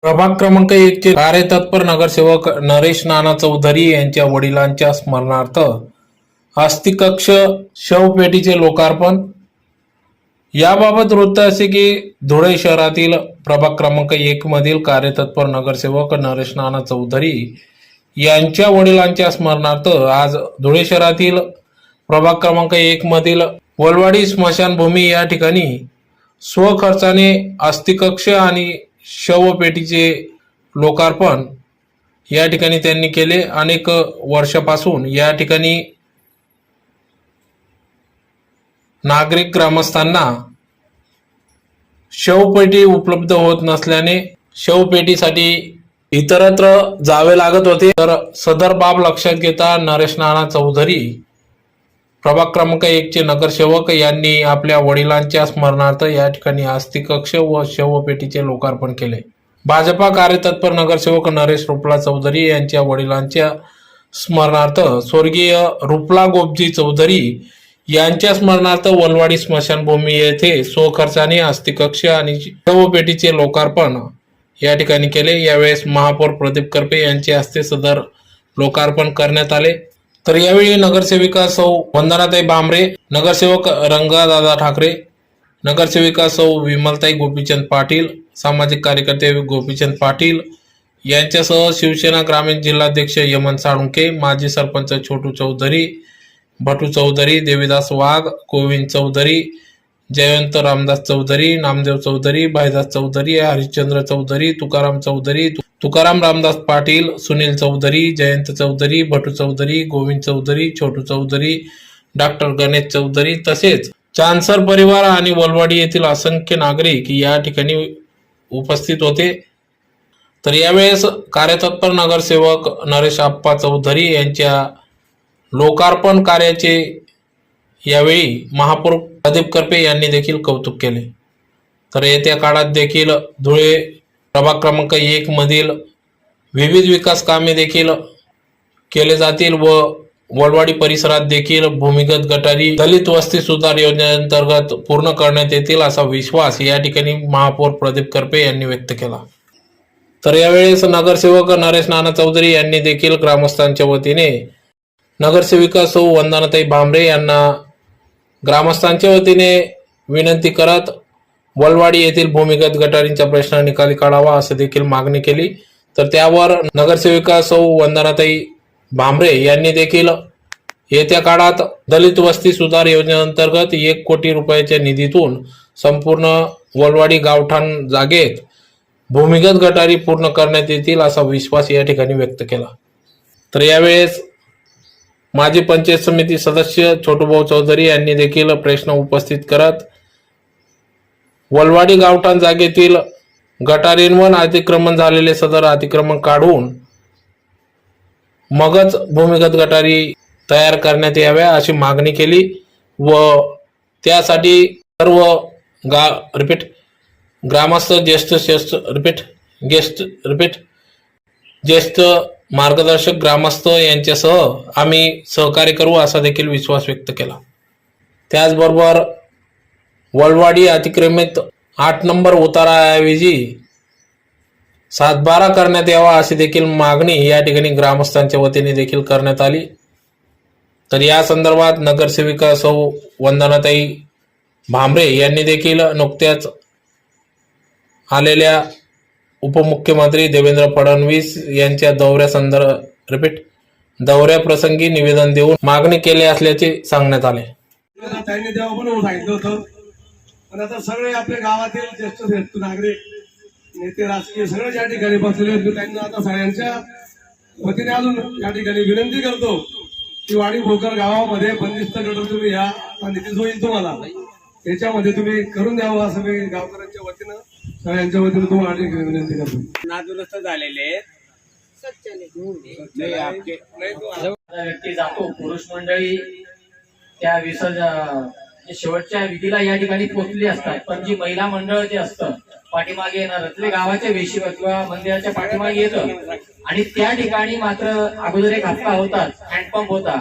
प्रभाग क्रमांक 1 चे कार्यतत्पर नगरसेवक नरेश नाना चौधरी यांच्या वडिलांच्या स्मरणार्थ अस्थिकक्ष शवपेटीचे लोकार्पण। याबाबत वृत्त असे की धुळे शहरातील प्रभाग क्रमांक 1 मधील कार्यतत्पर नगरसेवक नरेश नाना चौधरी यांच्या वडिलांच्या स्मरणार्थ आज धुळे शहरातील प्रभाग क्रमांक 1 मधील वलवाडी स्मशानभूमी या ठिकाणी स्वखर्चाने अस्थिकक्ष आणि शवपेटीचे लोकार्पण या ठिकाणी त्यांनी केले। अनेक वर्षापासून या ठिकाणी नागरिक ग्रामस्थांना शवपेटी उपलब्ध होत नसल्याने शवपेटीसाठी इतरत्र जावे लागत होते। तर सदर बाब लक्षात घेता नरेश नाना चौधरी प्रभाग क्रमांक 1 चे नगरसेवक यांनी आपल्या वडिलांच्या स्मरणार्थ या ठिकाणी अस्थिकक्ष व शवपेटीचे लोकार्पण केले। भाजपा कार्यतत्पर नगरसेवक नरेश रुपला चौधरी यांच्या वडिलांच्या स्मरणार्थ स्वर्गीय रुपला गोपजी चौधरी यांच्या स्मरणार्थ वलवाडी स्मशानभूमी येथे स्वखर्चाने अस्थिकक्ष आणि शवपेटीचे लोकार्पण या ठिकाणी केले। यावेळेस महापौर प्रदीप करपे यांच्या हस्ते सदर लोकार्पण करण्यात आले। तर यावेळी नगरसेविका सौ वंदनाताई भामरे, नगरसेवक रंगादादा ठाकरे, नगरसेविका सौ विमलताई गोपीचंद पाटील, सामाजिक कार्यकर्ते गोपीचंद पाटील यांच्यासह शिवसेना ग्रामीण जिल्हाध्यक्ष यमन साळुंके, माजी सरपंच छोटू चौधरी, भटू चौधरी, देवीदास वाघ, गोविंद चौधरी, जयवंत रामदास चौधरी, नामदेव चौधरी, भाईदास चौधरी, हरिश्चंद्र चौधरी, तुकाराम चौधरी, तुकाराम रामदास पाटील, सुनील चौधरी, जयंत चौधरी, भटू चौधरी, गोविंद चौधरी, छोटू चौधरी, डॉक्टर गणेश चौधरी तसेच चांसर परिवार आणि वलवाडी येथील असंख्य नागरिक या ठिकाणी उपस्थित होते। तर यावेळेस कार्यतत्पर नगरसेवक नरेश आप्पा चौधरी यांच्या लोकार्पण कार्याचे यावेळी महापौर प्रदीप करपे यांनी देखील कौतुक केले। तर येत्या काळात देखील धुळे प्रभाग क्रमांक 1 मधील विविध विकास कामे देखील केले जातील व वलवाडी परिसरात देखील भूमिगत गटारी दलित वस्ती सुधार योजनेअंतर्गत पूर्ण करण्यात येतील असा विश्वास या ठिकाणी महापौर प्रदीप करपे यांनी व्यक्त केला। तर यावेळेस नगरसेवक नरेश नाना चौधरी यांनी देखील ग्रामस्थांच्या वतीने नगरसेविका सौ वंदनाताई भामरे यांना ग्रामस्थांच्या वतीने विनंती करत वलवाडी येथील भूमिगत गटारींचा प्रश्न निकाली काढावा असं देखील मागणी केली। तर त्यावर नगरसेविका सौ वंदनाताई भामरे यांनी देखील येत्या काळात दलित वस्ती सुधार योजनेअंतर्गत 1 कोटी रुपयाच्या निधीतून संपूर्ण वलवाडी गावठाण जागेत भूमिगत गटारी पूर्ण करण्यात येतील असा विश्वास या ठिकाणी व्यक्त केला। तर यावेळेस माजी पंचायत समिती सदस्य छोटूभाऊ चौधरी यांनी देखील प्रश्न उपस्थित करत वलवाडी गावठाण जागेतील गटारींवर अतिक्रमण झालेले सदर अतिक्रमण काढून मगच भूमिगत गटारी तयार करण्यात याव्या अशी मागणी केली व त्यासाठी सर्व ग्रामस्थ ज्येष्ठ मार्गदर्शक ग्रामस्थ यांच्यासह आम्ही सहकार्य करू असा देखील विश्वास व्यक्त केला। त्याचबरोबर वलवाडी अतिक्रमित 8 नंबर उताराऐवजी 7-12 करण्यात यावा अशी देखील मागणी या ठिकाणी ग्रामस्थांच्या वतीने देखील करण्यात आली। तर या संदर्भात नगरसेविका सौ वंदनाताई भामरे यांनी देखील नुकत्याच आलेल्या उपमुख्यमंत्री देवेंद्र फडणवीस यांच्या दौऱ्याप्रसंगी निवेदन देऊन मागणी केली असल्याचे सांगण्यात आले। त्यांनी तेव्हा पण सांगितलं होतं, पण आता सगळे आपल्या गावातील ज्येष्ठ नागरिक नेते राजकीय सगळे या ठिकाणी बसलेले आहेत। त्यांना आता सगळ्यांच्या वतीने अजून या ठिकाणी विनंती करतो की वाडी भोकर गावामध्ये बंदिस्त गटर तुम्ही या निधी होईल तुम्हाला याच्यामध्ये तुम्ही करून द्यावं असं मी गावकऱ्यांच्या वतीनं सगळ्यांच्या वतीनं तुम्हाला विनंती करतो। नादुरुस्त झालेले व्यक्ती जातो, पुरुष मंडळी त्या शेवटच्या विधीला या ठिकाणी पोहोचली असतात, पण जी महिला मंडळ जे असतं पाठीमागे येणार ते गावाच्या वेशी किंवा मंदिराच्या पाठीमागे येतं आणि त्या ठिकाणी मात्र अगोदर एक हप्ता होता, हँडपंप होता,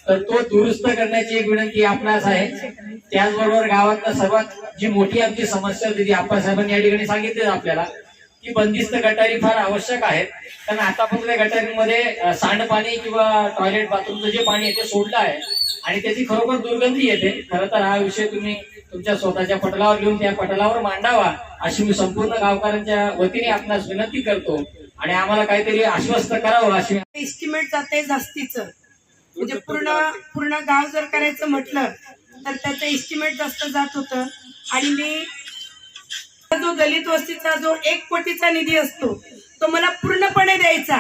तर तो दुरुस्त करण्याची एक विनंती आपणास आहे। त्याचबरोबर गावातल्या सर्वात जी मोठी आमची समस्या होती ती आप्पासाहेबांनी या ठिकाणी सांगितली आपल्याला की बंदिस्त गटारी फार आवश्यक आहेत. कारण आतापर्यंत त्या गटारीमध्ये सांडपाणी किंवा टॉयलेट बाथरूमचं जे पाणी आहे ते सोडलं आहे आणि त्याची खरोखर दुर्गंधी येते. खरं तर हा विषय तुम्ही तुमच्या स्वतःच्या पटलावर घेऊन त्या पटलावर मांडावा अशी मी संपूर्ण गावकऱ्यांच्या वतीने आपणास विनंती करतो आणि आम्हाला काहीतरी आश्वस्त करावं अशी. एस्टिमेट जाते जास्तीचं, म्हणजे पूर्ण गाव जर करायचं म्हटलं तर त्याचं एस्टिमेट जास्त जात होतं. आणि मी जो दलित वस्तीचा जो 1 कोटीचा निधी असतो तो मला पूर्णपणे द्यायचा.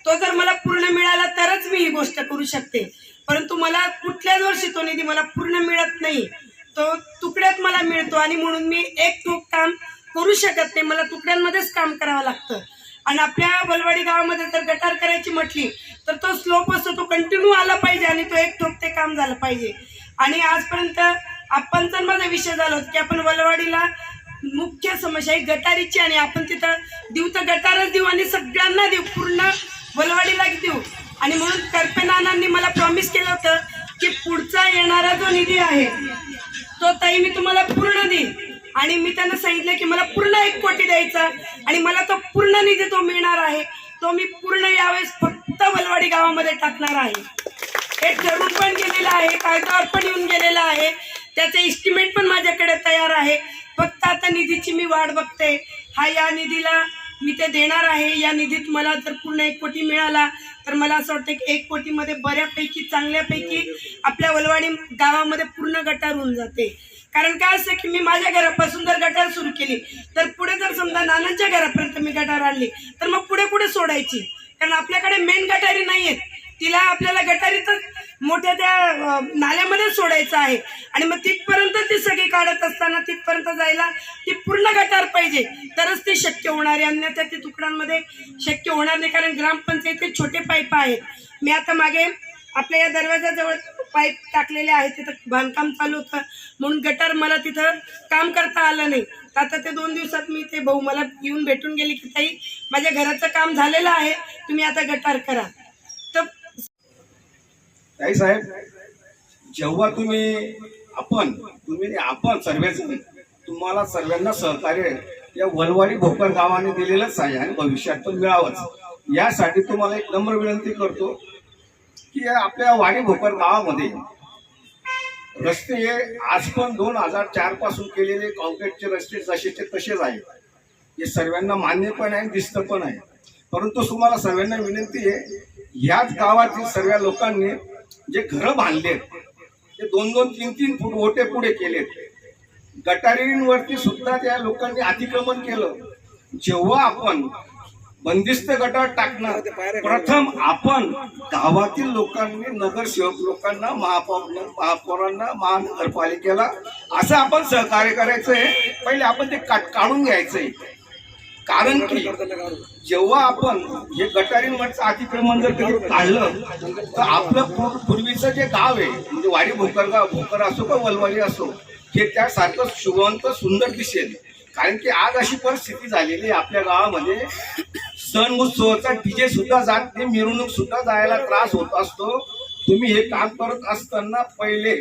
तो जर मला पूर्ण मिळाला तरच मी ही गोष्ट करू शकते. परंतु मला कुठल्याच वर्षी तो निधी मला पूर्ण मिळत नाही, तो तुकड्यात मला मिळतो आणि म्हणून मी एक ठोक काम करू शकत नाही, मला तुकड्यांमध्येच काम करावं लागतं. आणि आपल्या वलवाडी गावामध्ये जर गटार करायची म्हटली तर तो स्लोप असतो, तो कंटिन्यू आला पाहिजे आणि तो एक ठोक ते काम झालं पाहिजे. आणि आजपर्यंत आपणचा माझा विषय झाला होता की आपण वलवाडीला मुख्य समस्या ही गटारीची आणि आपण तिथं देऊ तर गटारच देऊ आणि सगळ्यांना देऊ, पूर्ण वलवाडीला देऊ. आणि म्हणून करपे नानांनी मला प्रॉमिस केलं होतं की पुढचा येणारा जो निधी आहे तो ताई मी तुम्हाला पूर्ण देईन. आणि मी त्यांना सांगितलं की मला पूर्ण 1 कोटी द्यायचा आणि मला तो पूर्ण निधी तो मिळणार आहे. तो मी पूर्ण यावेळेस फक्त वलवाडी गावामध्ये टाकणार आहे. हे ठरवून पण गेलेलं आहे, कागदावर पण येऊन गेलेलं आहे, त्याचं एस्टिमेट पण माझ्याकडे तयार आहे. फक्त आता निधीची मी वाट बघते. या निधीला मी ते देणार आहे. या निधीत मला जर पूर्ण 1 कोटी मिळाला तर मला असं वाटतं की 1 कोटीमध्ये बऱ्यापैकी चांगल्यापैकी आपल्या वलवाडी गावामध्ये पूर्ण गटार होऊन जाते. कारण काय असं की मी माझ्या घरापासून जर गटार सुरू केली तर पुढे जर समजा नानांच्या घरापर्यंत मी गटार आणली तर मग पुढे पुढे सोडायची. कारण आपल्याकडे मेन गटारी नाही आहेत, तिला आपल्याला गटारीतच मोठ्या त्या नाल्यामध्ये सोडायचं आहे. आणि मग तिथपर्यंत ती सगळी काढत असताना तिथपर्यंत जायला ती पूर्ण गटार पाहिजे तरच ते शक्य होणार आहे, अन्यथा ते तुकड्यांमध्ये शक्य होणार नाही. कारण ग्रामपंचायतीत छोटे पाईप आहेत. मी आता मागे आपल्या या दरवाजाजवळ पाईप टाकलेले आहेत, तिथं बांधकाम चालू होतं म्हणून गटार मला तिथं काम करता आलं नाही. तर आता ते 2 दिवसात मी ते भाऊ मला येऊन भेटून गेले की ताई माझ्या घराचं काम झालेलं आहे, तुम्ही आता गटार करा. तर ताई साहेब, जेव्हा आपण सर्वजण तुम्हाला सर्वांना सहकार्य या वलवाडी भोकर गावाने दिलेलंच आहे आणि भविष्यात पण मिळावंच. यासाठी तुम्हाला एक नम्र विनंती करतो की आपल्या वाडी भोकर गावामध्ये रस्ते हे आज पण 2004 पासून केलेले कॉन्क्रीटचे रस्ते जसेचे तसेच आहेत. हे सर्वांना मान्य पण आहे, दिसतं पण आहे. परंतु तुम्हाला सर्वांना विनंती आहे, याच गावातील सर्व लोकांनी जे घरं बांधलेत ते 2-2, 3-3 फूट ओटे पुढे केलेत. गटारींवरती सुद्धा त्या लोकांनी अतिक्रमण केलं. जेव्हा आपण बंदिस्त गटार टाकणार प्रथम आपण गावातील लोकांनी, नगरसेवक लोकांना, महापौरांना, महानगरपालिकेला असं आपण सहकार्य करायचंय. पहिले आपण ते काढून घ्यायचंय. कारण की जेव्हा आपण हे गटारींवरचं अतिक्रमण जर कधी काढलं तर आपलं पूर्वीचं जे गाव आहे म्हणजे वाडी भोकर असो का वलवाडी असो हे त्यासारखं शुभवंत सुंदर दिसेल. कारण की आज अशी परिस्थिती झालेली आहे आपल्या गावामध्ये, सण उत्सवाचा डीजे सुद्धा जात नाही, मिरवणूक सुद्धा जायला त्रास होत असतो. तुम्ही हे काम करत असताना पहिले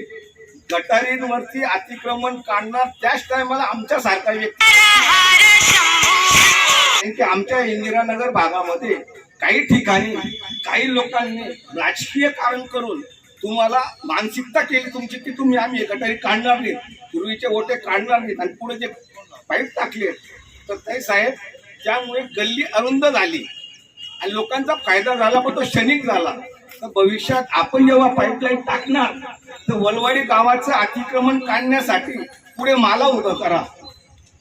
गटारींवरती अतिक्रमण काढणार, त्याच टायमाला आमच्यासारखा व्यक्ती की आमच्या इंदिरानगर भागामध्ये काही ठिकाणी काही लोकांनी राजकीय कारण करून तुम्हाला मानसिकता केली तुमची की तुम्ही आम्ही हे गटारी काढणार नाहीत, पूर्वीचे ओटे काढणार नाहीत आणि पुढे जे पाईप टाकले तर ताई साहेब त्यामुळे गल्ली अरुंद झाली आणि लोकांचा फायदा झाला पण तो क्षणिक झाला. तर भविष्यात आपण जेव्हा पाईपलाईन टाकणार तर वलवाडी गावाचं अतिक्रमण काढण्यासाठी पुढे माला उभं करा.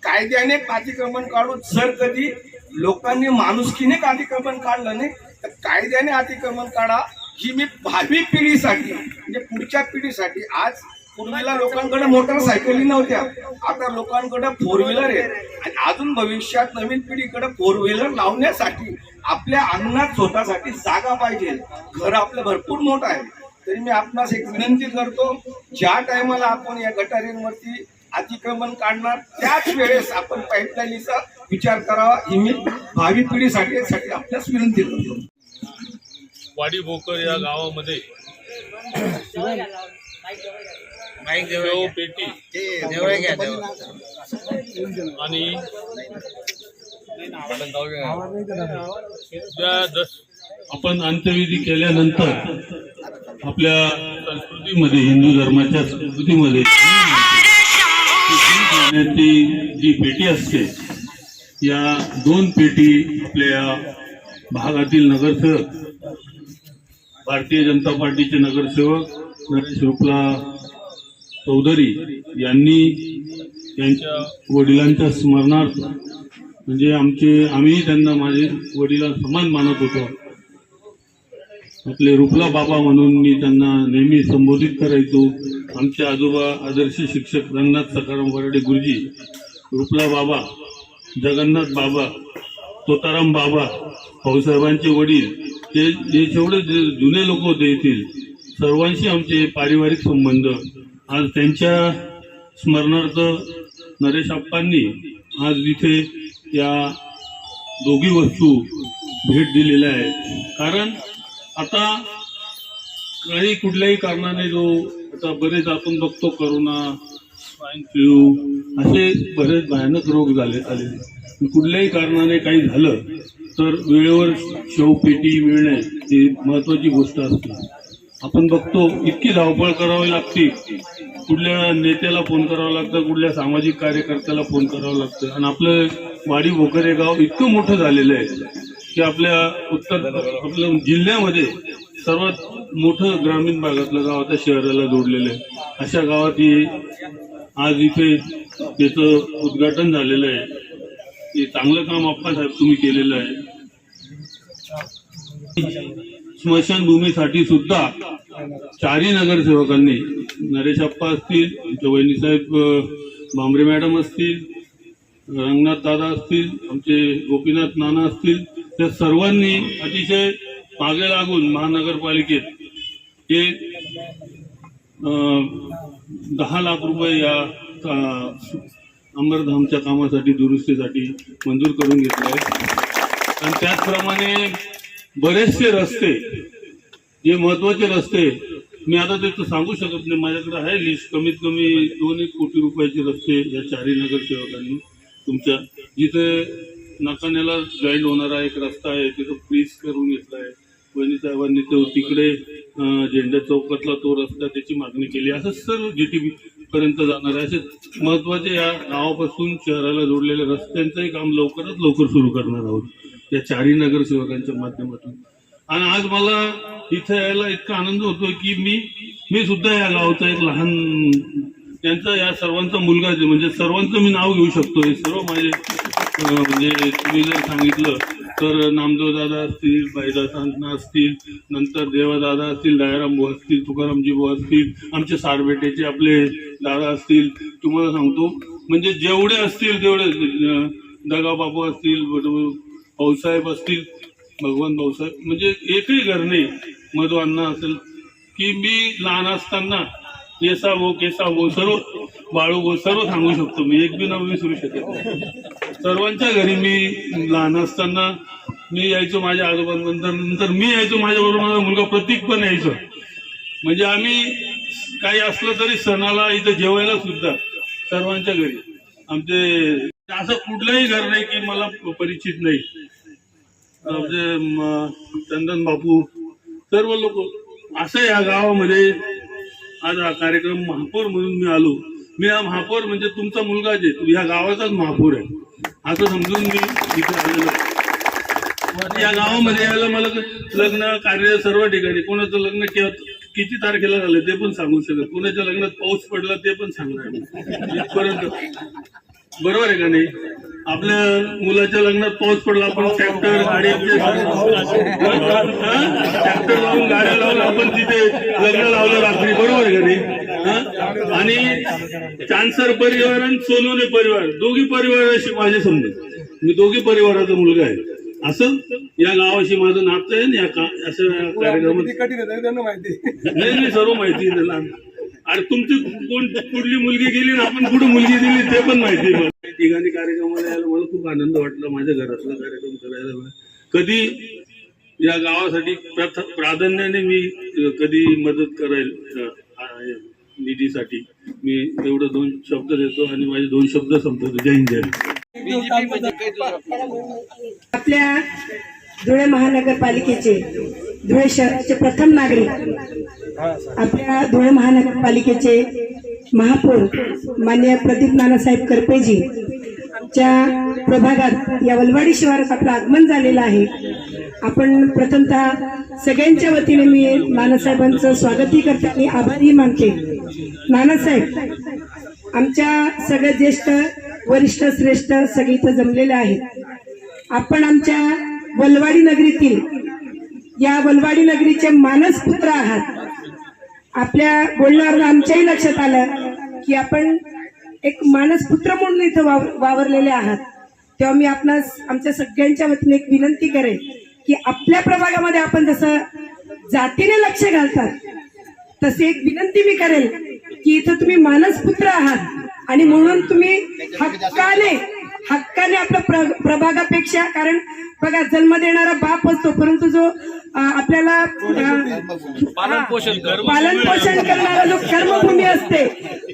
कायद्याने अतिक्रमण काढून जर कधी लोकांनी माणुसकीने अतिक्रमण काढलं नाही तर कायद्याने अतिक्रमण काढा. ही मी भावी पिढीसाठी म्हणजे पुढच्या पिढीसाठी, आज पूर्वीला लोकांकडे मोटरसायकली नव्हत्या, आता लोकांकडे 4 व्हीलर आहे आणि अजून भविष्यात नवीन पिढीकडे 4 व्हीलर लावण्यासाठी आपल्या अंगणात स्वतःसाठी जागा पाहिजे. घर आपलं भरपूर मोठं आहे. तरी मी आपणास एक विनंती करतो, ज्या टायमाला आपण या गटारींवरती अतिक्रमण काढणार त्याच वेळेस आपण पाईपलाईनचा विचार करावा. ही मी भावी पिढीसाठी आपल्यास विनंती करतो. वाडी भोकर या गावामध्ये पेटी आणि आपण अंत्यविधी केल्यानंतर आपल्या संस्कृतीमध्ये, हिंदू धर्माच्या संस्कृतीमध्ये जी पेटी असते, या 2 पेटी आपल्या भागातील नगरसेवक, भारतीय जनता पार्टीचे नगरसेवक नरेश रुपला चौधरी यांनी त्यांच्या वडिलांच्या स्मरणार्थ, म्हणजे आम्ही त्यांना माझे वडिला समान मानत होतो, आपले रुपला बाबा म्हणून मी त्यांना नेहमी संबोधित करायचो. आमचे आजोबा आदर्श शिक्षक रंगनाथ सखाराम वराडे गुरुजी, रुपला बाबा, जगन्नाथ बाबा, तोताराम बाबा, भाऊसाहेबांचे वडील, हे जेवढे जुने लोक होते येथील सर्वांशी आमचे पारिवारिक संबंध. आज त्यांच्या स्मरणार्थ नरेश आप्पांनी आज इथे या दोघी वस्तू भेट दिलेल्या आहे. कारण आता काही कुठल्याही कारणाने जो आता बरेच आपण बघतो, करोना, स्वाईन फ्लू असे बरेच भयानक रोग आले. कुठल्याही कारणाने काही झालं तर वेळेवर शवपेटी मिळणे ही महत्वाची गोष्ट असते. आपण बघतो इतकी धावपळ करावी लागते, कुठल्या नेत्याला फोन करावा लागतं, कुठल्या सामाजिक कार्यकर्त्याला फोन करावं लागतं. आणि आपलं वाडी भोकर हे गाव इतकं मोठं झालेलं आहे की आपल्या जिल्ह्यामध्ये सर्वात मोठं ग्रामीण भागातलं गाव आता शहराला जोडलेलं आहे. अशा गावात आज इथे त्याचं उद्घाटन झालेलं आहे. हे चांगलं काम आप्पासाहेब तुम्ही केलेलं आहे. स्मशानभूमीसाठी सुद्धा 4ही नगरसेवकांनी, नरेश आप्पा असतील, आमच्या वहिनीसाहेब भांबरे मॅडम असतील, रंगनाथ दादा असतील, आमचे गोपीनाथ नाना असतील, त्या सर्वांनी अतिशय मागे लागून महानगरपालिकेत हे 10 लाख रुपये या अमरधामच्या कामासाठी, दुरुस्तीसाठी मंजूर करून घेतले आहे. आणि त्याचप्रमाणे बरेचसे रस्ते, जे महत्वाचे रस्ते, मी आता ते सांगू शकत नाही, माझ्याकडे आहे लिस्ट, कमीत कमी 2-1 कोटी रुपयाचे रस्ते या 4ही नगरसेवकांनी तुमच्या, जिथे नाकाण्याला जॉईंट होणारा एक रस्ता आहे तिथं फ्रीज करून घेतला आहे. वहिनी साहेबांनी तो तिकडे झेंडा चौकातला तो रस्ता, त्याची मागणी केली. असं सर्व GTB पर्यंत जाणार आहे. असे महत्वाचे या गावापासून शहराला जोडलेल्या रस्त्यांचंही काम लवकरात लवकर सुरू करणार आहोत या 4ही नगरसेवकांच्या माध्यमातून. आणि आज मला इथे यायला इतका आनंद होतो की मी सुद्धा या गावचा एक लहान, त्यांचा या सर्वांचा मुलगा, म्हणजे सर्वांचं मी नाव घेऊ शकतो. हे सर्व माझे, म्हणजे तुम्ही जर सांगितलं तर नामदेव दादा असतील, बाईदासांना असतील, नंतर देवादादा असतील, दयाराम भाऊ असतील, तुकारामजी भाऊ असतील, आमचे सारबेटेचे आपले दादा असतील. तुम्हाला सांगतो म्हणजे जेवढे असतील तेवढे, दगाबाबू असतील, भाऊसाहेब असतील, भगवान भाऊसाहेब, म्हणजे एकही घर नाही, मधुअण्णा असेल, की मी लहान असताना केसा भाऊ, सर्व बाळू भाऊ, सर्व सांगू शकतो मी, एक बी नाव विसरू शकत नाही. सर्वांच्या घरी मी लहान असताना मी यायचो, माझ्या आजोबांनंतर मी यायचो, माझ्याबरोबर माझा मुलगा प्रतीक पण यायचो. म्हणजे आम्ही काही असलं तरी सणाला इथं जेवायला सुद्धा सर्वांच्या घरी आमचे, असं कुठलंही घर नाही की मला परिचित नाही. चंदन बापू, सर्व लोक, असं या गावामध्ये आज हा कार्यक्रम महापौर म्हणून मी आलो. मी हा महापौर म्हणजे तुमचा मुलगा जे ह्या गावाचाच महापौर आहे असं समजून मी इथे आलेलो आहे. या गावामध्ये यायला मला लग्न कार्य सर्व ठिकाणी, कोणाचं लग्न किती तारखेला झालं ते पण सांगू शकत, कोणाच्या लग्नात पाऊस पडला ते पण सांगणार इथपर्यंत. बरोबर आहे का नाही? आपल्या मुलाच्या लग्नात पाऊस पडला, आपण ट्रॅक्टर गाडी, ट्रॅक्टर लावून गाड्या लावून आपण तिथे लग्न लावलं रात्री. बरोबर आहे का नाही? आणि चांदसर परिवार आणि सोनवणे परिवार, दोघी परिवाराशी माझे संबंध, मी दोघी परिवाराचा मुलगा आहे. असं या गावाशी माझं नातं आहे. असं कार्यक्रमात नाही, सर्व माहिती आहे त्याला. आणि तुमची कुठली मुलगी गेली ना, आपण कुठं मुलगी दिली ते पण माहिती आहे. ठिकाणी कार्यक्रमाला यायला मला खूप आनंद वाटला, माझ्या घरातला कार्यक्रम करायला. कधी या गावासाठी प्राधान्याने मी कधी मदत करायला निधीसाठी मी एवढं 2 शब्द देतो आणि माझे 2 शब्द संपवतो. जय हिंद, जय. आपल्या धुळे महानगरपालिकेचे, धुळे शहराचे प्रथम नागरिक, आपल्या धुळे महानगरपालिकेचे महापौर माननीय प्रदीप नानासाहेब करपेजी आमच्या प्रभागात या वलवाडी शिवारात आपलं आगमन झालेलं आहे. आपण प्रथमतः सगळ्यांच्या वतीने मी नानासाहेबांचं स्वागतही करते आणि आभारही मानते. नानासाहेब आमच्या सगळ्या ज्येष्ठ वरिष्ठ श्रेष्ठ सगळे इथं जमलेले आहेत. आपण आमच्या वलवाडी नगरीतील, या वलवाडी नगरीचे मानसपुत्र आहात. आपल्या बोलण्यावरून आमच्याही लक्षात आलं की आपण एक मानसपुत्र म्हणून इथं वावरलेले आहात. तेव्हा मी आपणास आमच्या सगळ्यांच्या वतीने एक विनंती करेन की आपल्या प्रभागामध्ये आपण जसं जातीने लक्ष घालतात तशी एक विनंती मी करेल की इथं तुम्ही मानसपुत्र आहात आणि म्हणून तुम्ही हक्काने आपल्या प्रभागापेक्षा, कारण बघा जन्म देणारा बाप असतो परंतु जो आपल्याला पालन पोषण करणारा जो कर्मभूमी असते,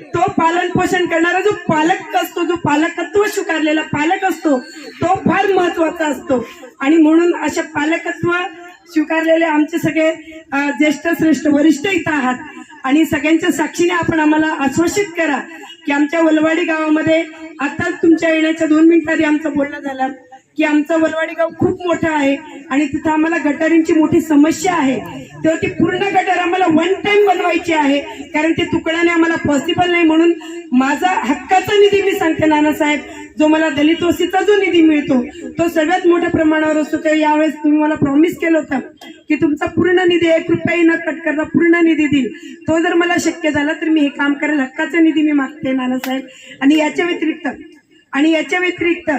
तो पालन पोषण करणारा जो पालक असतो, जो पालकत्व स्वीकारलेला पालक असतो, तो फार महत्वाचा असतो. आणि म्हणून अशा पालकत्व स्वीकारलेले आमचे सगळे ज्येष्ठ श्रेष्ठ वरिष्ठ इथं आहात आणि सगळ्यांच्या साक्षीने आपण आम्हाला आश्वासित करा की आमच्या वलवाडी गावामध्ये, आता तुमच्या येण्याच्या 2 मिनिट आधी आमचं बोलणं झालं की आमचं वलवाडी गाव खूप मोठं आहे आणि तिथं आम्हाला गटारींची मोठी समस्या आहे. तेव्हा ती पूर्ण गटार आम्हाला 1 टाइम बनवायची आहे, कारण ते तुकड्याने आम्हाला पॉसिबल नाही. म्हणून माझा हक्काचा निधी मी सांगते नानासाहेब, जो मला दलित वस्तीचा जो निधी मिळतो तो सर्वात मोठ्या प्रमाणावर असतो. तेव्हा यावेळेस तुम्ही मला प्रॉमिस केलं होतं की तुमचा पूर्ण निधी 1 रुपयाही न कट करता पूर्ण निधी देईल. तो जर मला शक्य झाला तर मी हे काम करेल. हक्काचा निधी मी मागते नानासाहेब. आणि याच्या व्यतिरिक्त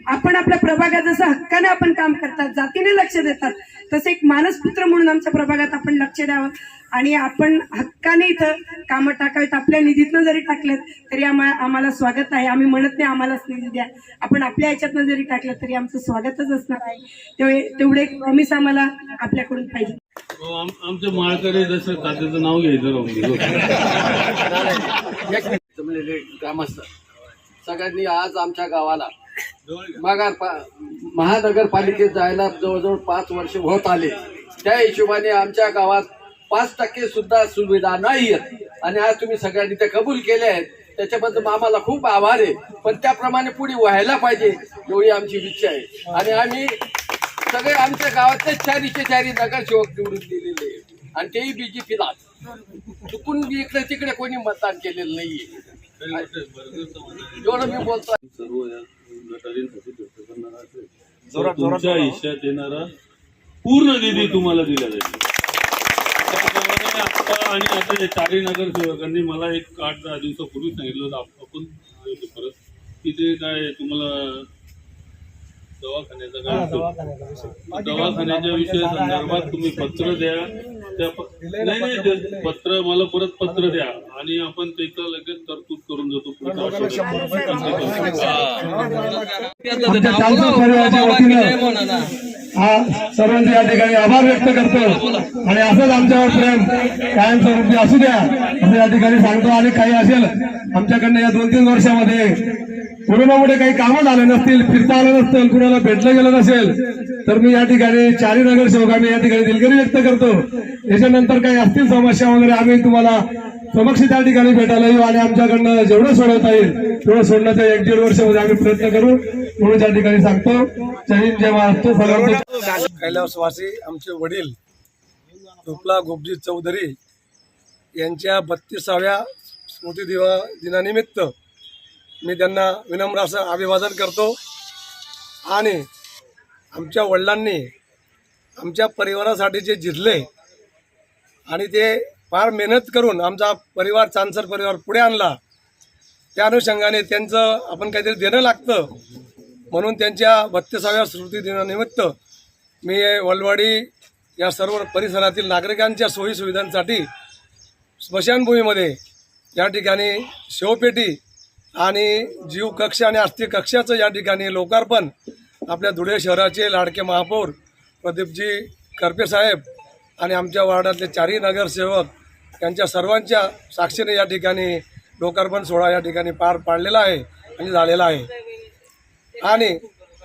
आपण आपल्या प्रभागात जसं हक्काने आपण काम करतात, जातीने लक्ष देतात, तसं एक मानसपुत्र म्हणून आमच्या प्रभागात आपण लक्ष द्यावं आणि आपण हक्काने इथं कामं टाकावीत. आपल्या निधीतनं जरी टाकलेत तरी आम्हाला स्वागत आहे. आम्ही म्हणत नाही आम्हालाच निधी द्या, आपण आपल्या ह्याच्यातनं जरी टाकलं तरी आमचं स्वागतच असणार आहे. तेवढे एक प्रॉमिस आम्हाला आपल्याकडून पाहिजे. आमचे माळकरी जसं तात्याचं नाव घ्यायचं ग्रामस्थ सगळ्यांनी आज आमच्या गावाला महानगरपालिकेत जायला जवळजवळ 5 वर्ष होत आले. त्या हिशोबाने आमच्या गावात 5% सुद्धा सुविधा नाही आहेत आणि आज तुम्ही सगळ्यांनी ते कबूल केले आहेत, त्याच्याबद्दल आम्हाला खूप आभार आहे. पण त्याप्रमाणे पुढे व्हायला पाहिजे एवढी आमची इच्छा आहे. आणि आम्ही सगळे आमच्या गावातले 4 नगरसेवक निवडून दिलेले आणि तेही बीजेपीला. चुकून इकडे तिकडे कोणी मतदान केलेलं नाहीये. एवढं मी बोलतो. सर्व या गटारींसाठी तुमच्या हिश्श्यात येणारा पूर्ण निधी तुम्हाला दिला जाईल. त्याप्रमाणे आता हे 4 नगरसेवकांनी मला एक 8-10 दिवसापूर्वी सांगितलं होतं आपण परत की ते काय तुम्हाला दवाखान्याच्या विषय संदर्भात तुम्ही पत्र द्या. नाही पत्र मला परत पत्र द्या आणि आपण त्याचं लगेच तरतूद करून जातो. सर्वांचे या ठिकाणी आभार व्यक्त करतो आणि असंच आमच्यावर प्रेम कायमस्वरूपी असू द्या असं या ठिकाणी सांगतो. आणि काही असेल आमच्याकडनं या 2-3 वर्षामध्ये कोरोनामुळे काही कामं झाले नसतील, फिरता आलं नसतील, कुणाला भेटलं गेलं नसेल तर मी या ठिकाणी 4 नगरसेवक आम्ही या ठिकाणी दिलगिरी व्यक्त करतो. याच्यानंतर काही असतील समस्या वगैरे आम्ही तुम्हाला समक्ष त्या ठिकाणी भेटायला येऊ आणि आमच्याकडनं जेवढं सोडवता येईल तेवढं सोडण्याचा 1-1.5 वर्षामध्ये आम्ही प्रयत्न करू म्हणून त्या ठिकाणी सांगतो. जय हिंद, जय महाराष्ट्र. कैलासवासी आमचे वडील रुपला गोपजी चौधरी यांच्या 32व्या स्मृती दिनानिमित्त मी त्यांना विनम्र असं अभिवादन करतो. आणि आमच्या वडिलांनी आमच्या परिवारासाठी जे जिरले आणि ते फार मेहनत करून आमचा परिवार, चांदसर परिवार पुढे आणला, त्या अनुषंगाने त्यांचं आपण काहीतरी देणं लागतं म्हणून त्यांच्या 32व्या स्मृती दिनानिमित्त मी वलवाडी या सर्व परिसरातील नागरिकांच्या सोयीसुविधांसाठी स्मशानभूमीमध्ये या ठिकाणी शवपेटी आणि जीव कक्ष आणि अस्थि कक्षाचं या ठिकाणी लोकार्पण आपल्या धुळे शहराचे लाडके महापौर प्रदीपजी करपे साहेब आणि आमच्या वार्डातले 4 नगरसेवक यांच्या सर्वांच्या साक्षीने या ठिकाणी लोकार्पण सोहळा या ठिकाणी पार पाडलेला आहे आणि झालेला आहे. आणि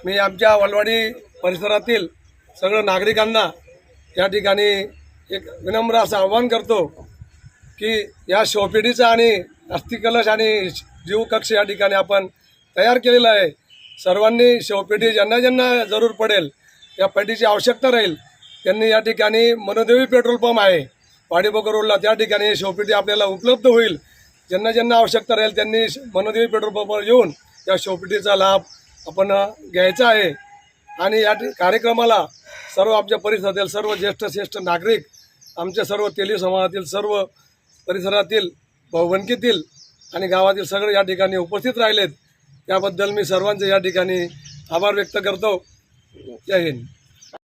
मी आमच्या वलवाडी परिसरातील सगळं नागरिकांना या ठिकाणी एक विनम्र असं आवाहन करतो की या शवपेटीचा आणि अस्थिकलश आणि जीव कक्ष या ठिकाणी आपण तयार केलेला आहे. सर्वांनी शवपेटी ज्यांना ज्यांना जरूर पडेल, या पेटीची आवश्यकता राहील, त्यांनी या ठिकाणी मनोदेवी पेट्रोल पंप आहे वाडीबोकर रोडला, त्या ठिकाणी शवपेटी आपल्याला उपलब्ध होईल. ज्यांना ज्यांना आवश्यकता राहील त्यांनी मनोदेवी पेट्रोल पंपवर येऊन या शवपेटीचा लाभ आपण घ्यायचा आहे. आणि या कार्यक्रमाला सर्व आमच्या परिसरातील सर्व ज्येष्ठ नागरिक, आमच्या सर्व तेली समाजातील सर्व परिसरातील भाऊबंदकीतील आणि गावातील सगळे या ठिकाणी उपस्थित राहिलेत. त्याबद्दल मी सर्वांचे या ठिकाणी आभार व्यक्त करतो. जय हिंद.